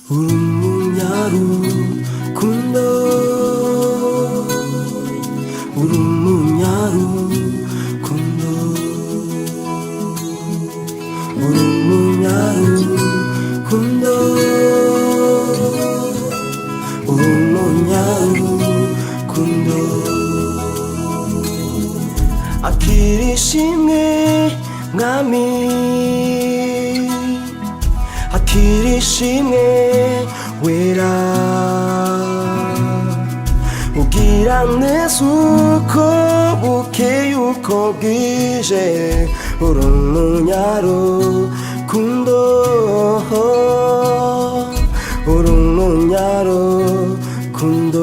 우루무냐루군도 우루무냐루군도 우루무냐루군도 우루무냐루군도 아키리심에 남이 아키리심에 외라 우기랑 내 수코 우케유코 기제 우릉무냐루 군도 우릉무냐루 군도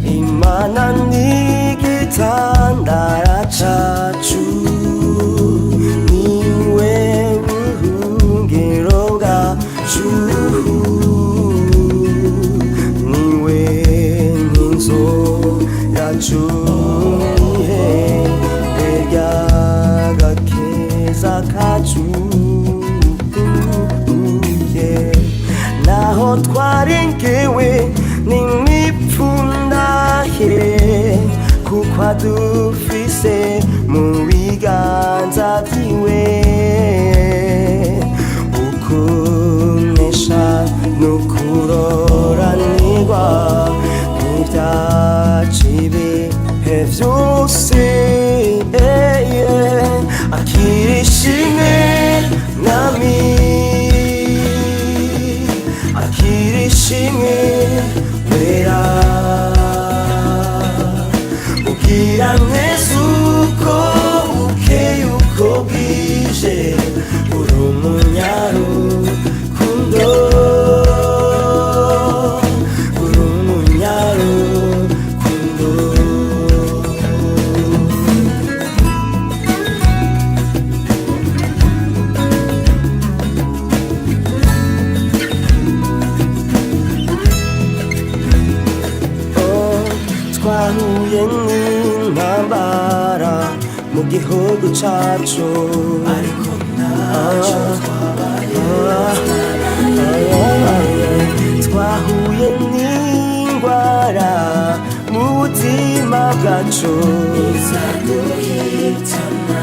이만한 니 기타 날아차주 니왜 우기로 가주 니왜 닝소 야주해 내가 계사가주 나 헛과린 계획 kukwadu fise mubiganza vyiwe ukunesha nukuroranirwa n'ivyacibihe vyose akirishimwe nami akirishimwe wera Yesuko ukeyuko bwije urumunyaru kundo urumunyaru kundo twahuye n'intambara mu gihugu cacu ariko ntacyo twabaye twahuye n'ingwara mu buzima bwacu izaduhitana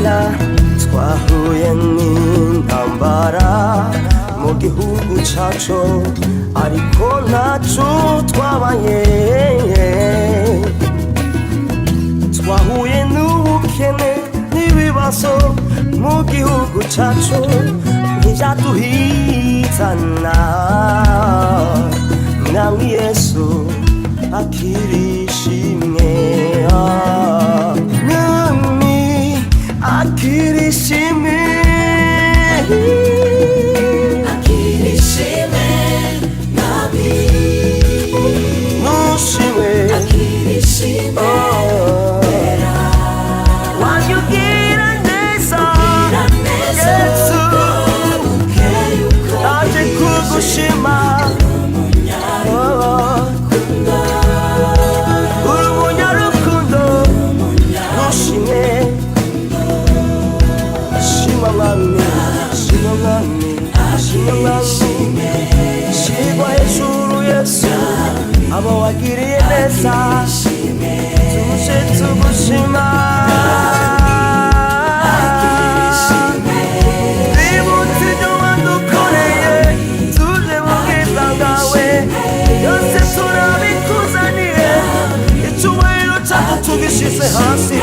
la twahuye n'intambara mu gihugu cacu ariko ntacyo twabaye twahuye n'ubukene n'ibibazo mu gihugu cacu ntibyaduhitana mwami Yesu akirishimwe mwami akirishimwe shigwa hejuru Yesu abo wagiriye neza tuje tugushima twibutse ibyo wadukoreye tuje mu bwiza bwawe byose turabikuzaniye icyubahiro cyacu tugishize hasi